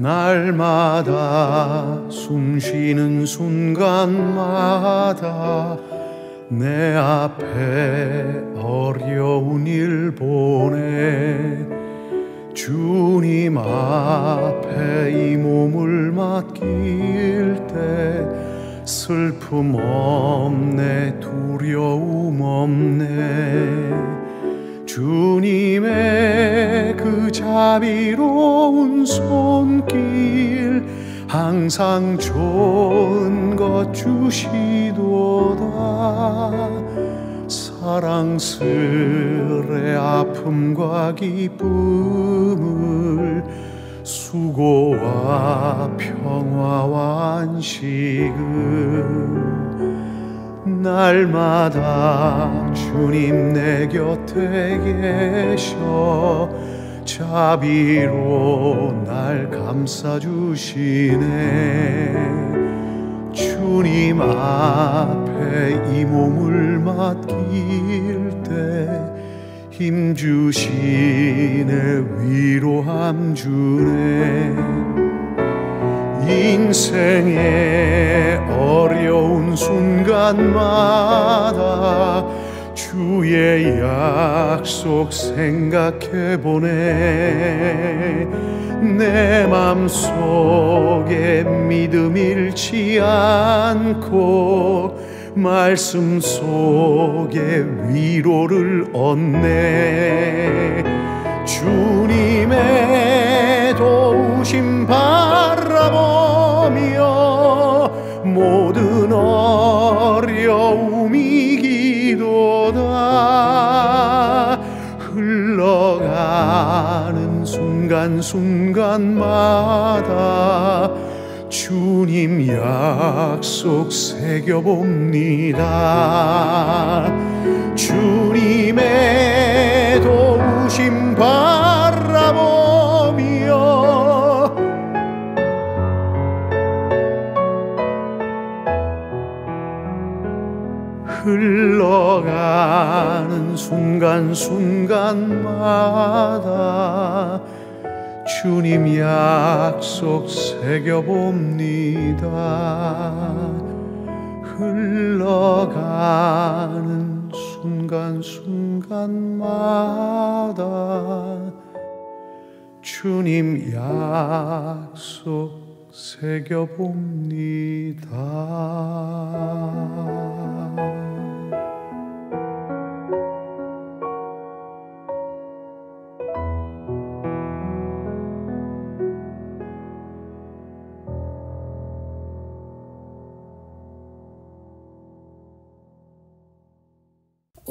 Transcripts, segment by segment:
날마다 숨쉬는 순간마다 내 앞에 어려운 일 보내 주님 앞에 이 몸을 맡길 때 슬픔 없네 두려움 없네 주님의 그 자비로운 손길 항상 좋은 것 주시도다 사랑스레 아픔과 기쁨을 수고와 평화와 안식을 날마다 주님 내 곁에 계셔 자비로 날 감싸주시네 주님 앞에 이 몸을 맡길 때 힘주시네 위로함 주네 인생의 어려운 순간마다 주의 약속 생각해보네 내 맘속에 믿음 잃지 않고 말씀 속에 위로를 얻네 주님의 도우심 바라보며 모든 어려움 이기도다 흘러가는 순간순간마다 주님 약속 새겨봅니다 주님의 도우심 바라보며 흘러가는 순간순간마다 주님 약속 새겨봅니다 흘러가는 순간순간마다 주님 약속 새겨봅니다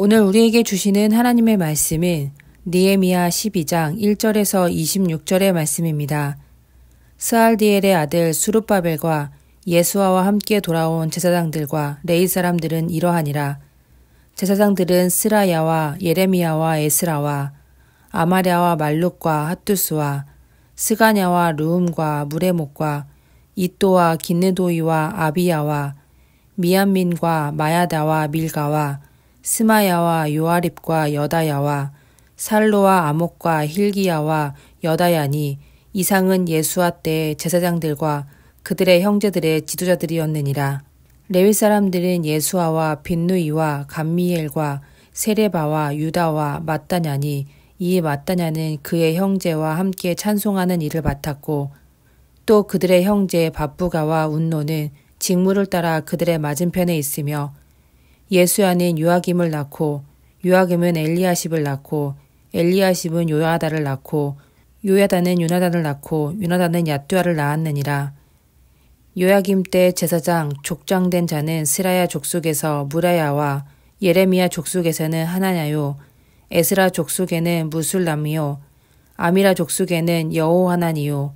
오늘 우리에게 주시는 하나님의 말씀은 느헤미야 12장 1절에서 26절의 말씀입니다. 스알디엘의 아들 수룹바벨과 예수아와 함께 돌아온 제사장들과 레위 사람들은 이러하니라. 제사장들은 스라야와 예레미야와 에스라와 아마랴와 말룩과 핫두스와 스가냐와 르움과 무레목과 이또와 긴느도이와 아비야와 미암민과 마야다와 밀가와 스마야와 요아립과 여다야와 살로와 아목과 힐기야와 여다야니 이상은 예수아 때의 제사장들과 그들의 형제들의 지도자들이었느니라. 레위 사람들은 예수아와 빈누이와 감미엘과 세레바와 유다와 마따냐니 이 마따냐는 그의 형제와 함께 찬송하는 일을 맡았고 또 그들의 형제 바부가와 운노는 직무를 따라 그들의 맞은편에 있으며 예수야는 요아김을 낳고 요아김은 엘리야십을 낳고 엘리야십은 요야다를 낳고 요야다는 요나단을 낳고 요나단은 야뚜아를 낳았느니라. 요야김 때 제사장 족장된 자는 스라야 족속에서 무라야와 예레미야 족속에서는 하나냐요 에스라 족속에는 무술람이요 아미라 족속에는 여호하나니요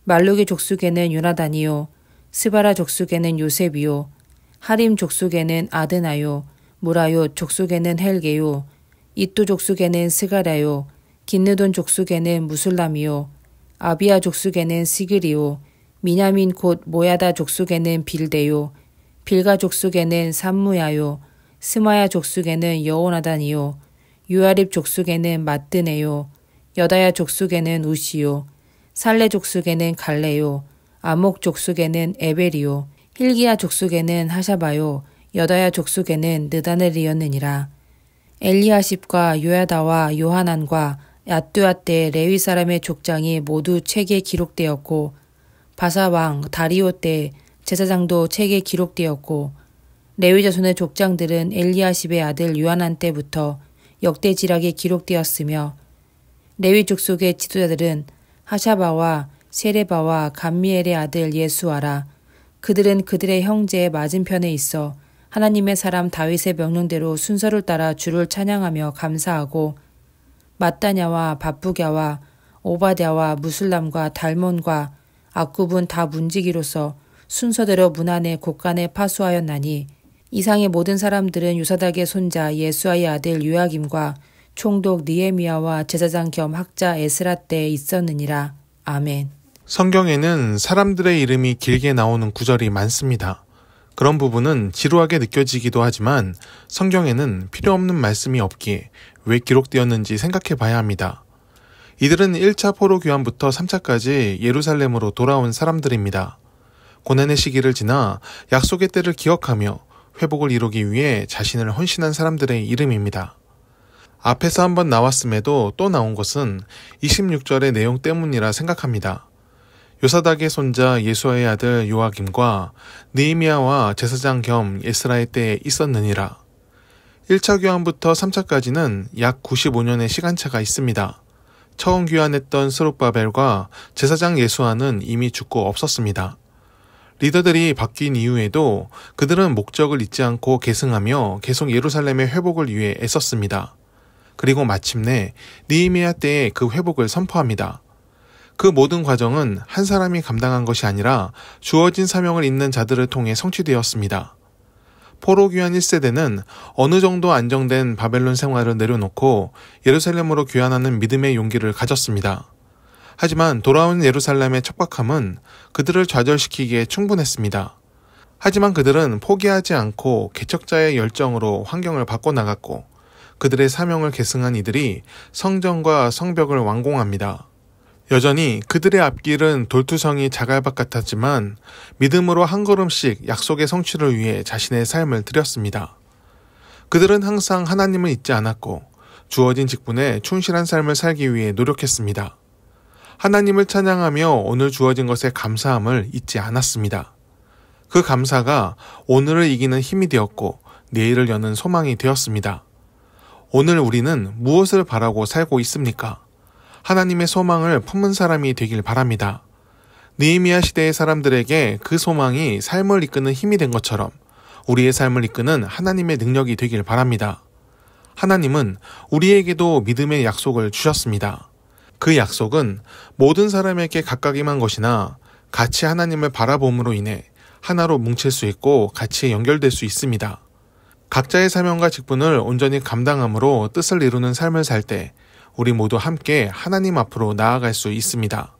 말룩의 족속에는 요나단이요 스바라 족속에는 요셉이요 하림 족속에는 아드나요 무라요 족속에는 헬게요 이또 족속에는 스가랴요 긴느돈 족속에는 무술람이요 아비야 족속에는 시그리요 미냐민 곧 모야다 족속에는 빌데요 빌가 족속에는 삼무야요 스마야 족속에는 여호나단이요 요아립 족속에는 마뜨네요 여다야 족속에는 우시요 살레 족속에는 갈레요, 아목 족속에는 에베리요, 힐기야 족속에는 하샤바요, 여다야 족속에는 느다넬이었느니라. 엘리야십과 요야다와 요하난과 야뚜아 때 레위 사람의 족장이 모두 책에 기록되었고, 바사 왕 다리오 때 제사장도 책에 기록되었고, 레위 자손의 족장들은 엘리야십의 아들 요하난 때부터 역대지락에 기록되었으며, 레위 족속의 지도자들은 하샤바와 세레바와 감미엘의 아들 예수아라. 그들은 그들의 형제의 맞은편에 있어 하나님의 사람 다윗의 명령대로 순서를 따라 주를 찬양하며 감사하고, 마따냐와 바쁘갸와 오바댜와 무술람과 달몬과 악굽은 다 문지기로서 순서대로 문 안에 곳간에 파수하였나니, 이상의 모든 사람들은 요사닥의 손자 예수아의 아들 요야김과 총독 느헤미야와 제사장 겸 학자 에스라 때에 있었느니라. 아멘. 성경에는 사람들의 이름이 길게 나오는 구절이 많습니다. 그런 부분은 지루하게 느껴지기도 하지만 성경에는 필요 없는 말씀이 없기에 왜 기록되었는지 생각해 봐야 합니다. 이들은 1차 포로 귀환부터 3차까지 예루살렘으로 돌아온 사람들입니다. 고난의 시기를 지나 약속의 때를 기억하며 회복을 이루기 위해 자신을 헌신한 사람들의 이름입니다. 앞에서 한번 나왔음에도 또 나온 것은 26절의 내용 때문이라 생각합니다. 요사닥의 손자 예수아의 아들 요아김과 느헤미야와 제사장 겸 에스라의 때에 있었느니라. 1차 귀환부터 3차까지는 약 95년의 시간차가 있습니다. 처음 귀환했던 스룹바벨과 제사장 예수아는 이미 죽고 없었습니다. 리더들이 바뀐 이후에도 그들은 목적을 잊지 않고 계승하며 계속 예루살렘의 회복을 위해 애썼습니다. 그리고 마침내 느헤미야 때에 그 회복을 선포합니다. 그 모든 과정은 한 사람이 감당한 것이 아니라 주어진 사명을 잇는 자들을 통해 성취되었습니다. 포로 귀환 1세대는 어느 정도 안정된 바벨론 생활을 내려놓고 예루살렘으로 귀환하는 믿음의 용기를 가졌습니다. 하지만 돌아온 예루살렘의 척박함은 그들을 좌절시키기에 충분했습니다. 하지만 그들은 포기하지 않고 개척자의 열정으로 환경을 바꿔나갔고, 그들의 사명을 계승한 이들이 성전과 성벽을 완공합니다. 여전히 그들의 앞길은 돌투성이 자갈밭 같았지만 믿음으로 한 걸음씩 약속의 성취를 위해 자신의 삶을 드렸습니다. 그들은 항상 하나님을 잊지 않았고 주어진 직분에 충실한 삶을 살기 위해 노력했습니다. 하나님을 찬양하며 오늘 주어진 것에 감사함을 잊지 않았습니다. 그 감사가 오늘을 이기는 힘이 되었고 내일을 여는 소망이 되었습니다. 오늘 우리는 무엇을 바라고 살고 있습니까? 하나님의 소망을 품은 사람이 되길 바랍니다. 느헤미야 시대의 사람들에게 그 소망이 삶을 이끄는 힘이 된 것처럼 우리의 삶을 이끄는 하나님의 능력이 되길 바랍니다. 하나님은 우리에게도 믿음의 약속을 주셨습니다. 그 약속은 모든 사람에게 각각 임한 것이나 같이 하나님을 바라봄으로 인해 하나로 뭉칠 수 있고 같이 연결될 수 있습니다. 각자의 사명과 직분을 온전히 감당함으로 뜻을 이루는 삶을 살 때 우리 모두 함께 하나님 앞으로 나아갈 수 있습니다.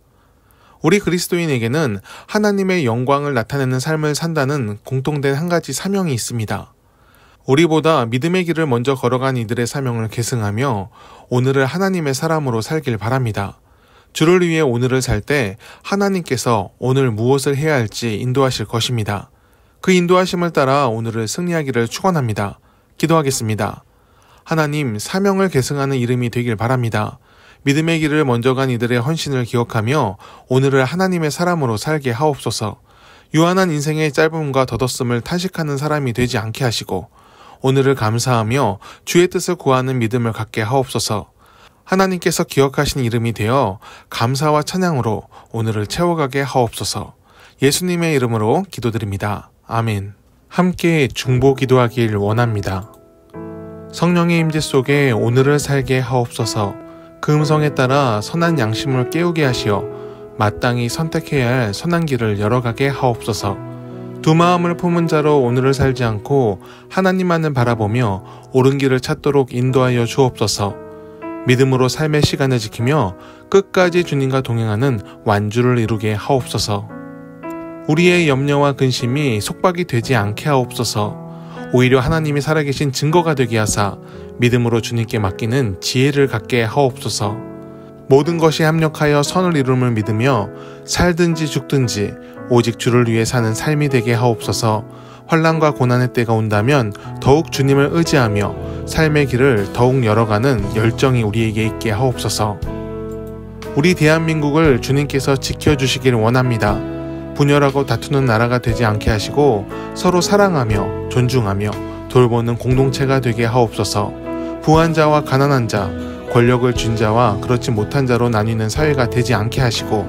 우리 그리스도인에게는 하나님의 영광을 나타내는 삶을 산다는 공통된 한 가지 사명이 있습니다. 우리보다 믿음의 길을 먼저 걸어간 이들의 사명을 계승하며 오늘을 하나님의 사람으로 살길 바랍니다. 주를 위해 오늘을 살 때 하나님께서 오늘 무엇을 해야 할지 인도하실 것입니다. 그 인도하심을 따라 오늘을 승리하기를 축원합니다. 기도하겠습니다. 하나님, 사명을 계승하는 이름이 되길 바랍니다. 믿음의 길을 먼저 간 이들의 헌신을 기억하며 오늘을 하나님의 사람으로 살게 하옵소서. 유한한 인생의 짧음과 덧없음을 탄식하는 사람이 되지 않게 하시고 오늘을 감사하며 주의 뜻을 구하는 믿음을 갖게 하옵소서. 하나님께서 기억하신 이름이 되어 감사와 찬양으로 오늘을 채워가게 하옵소서. 예수님의 이름으로 기도드립니다. 아멘. 함께 중보 기도하길 원합니다. 성령의 임재 속에 오늘을 살게 하옵소서. 그 음성에 따라 선한 양심을 깨우게 하시어 마땅히 선택해야 할 선한 길을 열어가게 하옵소서. 두 마음을 품은 자로 오늘을 살지 않고 하나님만을 바라보며 옳은 길을 찾도록 인도하여 주옵소서. 믿음으로 삶의 시간을 지키며 끝까지 주님과 동행하는 완주를 이루게 하옵소서. 우리의 염려와 근심이 속박이 되지 않게 하옵소서. 오히려 하나님이 살아계신 증거가 되게 하사 믿음으로 주님께 맡기는 지혜를 갖게 하옵소서. 모든 것이 합력하여 선을 이룸을 믿으며 살든지 죽든지 오직 주를 위해 사는 삶이 되게 하옵소서. 환난과 고난의 때가 온다면 더욱 주님을 의지하며 삶의 길을 더욱 열어가는 열정이 우리에게 있게 하옵소서. 우리 대한민국을 주님께서 지켜주시길 원합니다. 분열하고 다투는 나라가 되지 않게 하시고 서로 사랑하며 존중하며 돌보는 공동체가 되게 하옵소서. 부한 자와 가난한 자, 권력을 쥔 자와 그렇지 못한 자로 나뉘는 사회가 되지 않게 하시고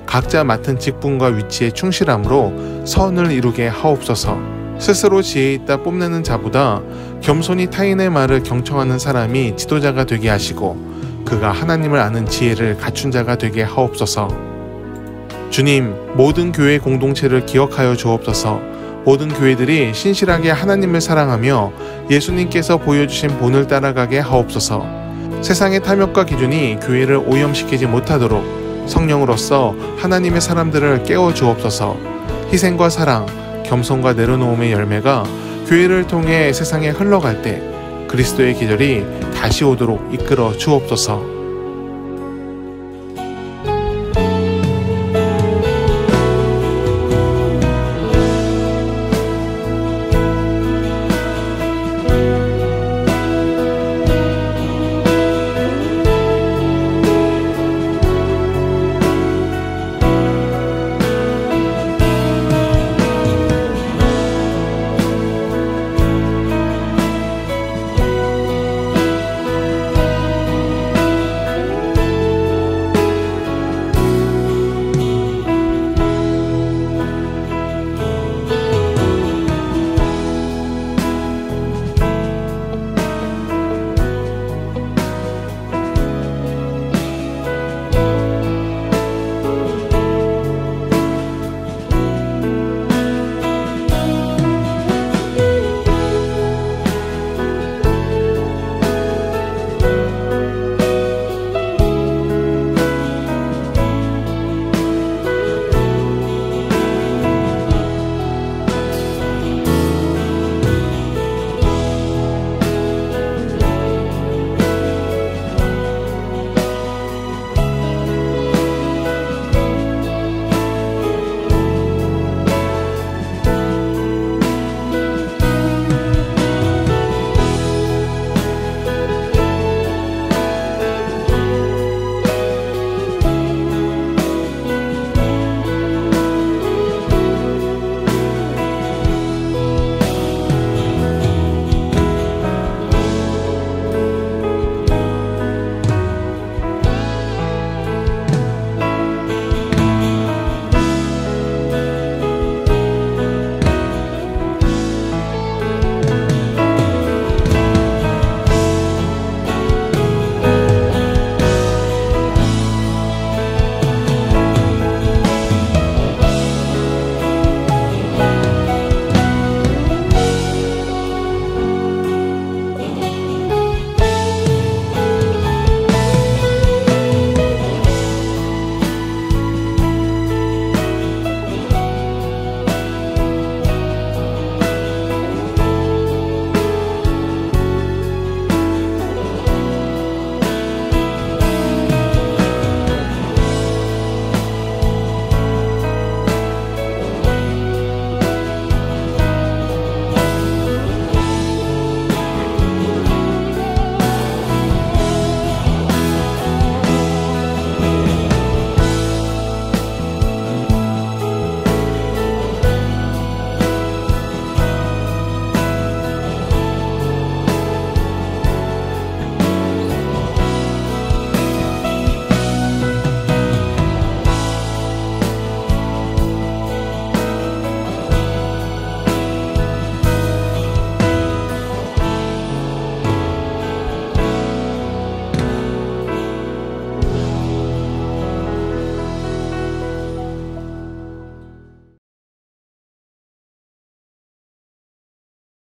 각자 맡은 직분과 위치에 충실함으로 선을 이루게 하옵소서. 스스로 지혜 있다 뽐내는 자보다 겸손히 타인의 말을 경청하는 사람이 지도자가 되게 하시고 그가 하나님을 아는 지혜를 갖춘 자가 되게 하옵소서. 주님, 모든 교회 공동체를 기억하여 주옵소서. 모든 교회들이 신실하게 하나님을 사랑하며 예수님께서 보여주신 본을 따라가게 하옵소서. 세상의 탐욕과 기준이 교회를 오염시키지 못하도록 성령으로서 하나님의 사람들을 깨워 주옵소서. 희생과 사랑, 겸손과 내려놓음의 열매가 교회를 통해 세상에 흘러갈 때 그리스도의 계절이 다시 오도록 이끌어 주옵소서.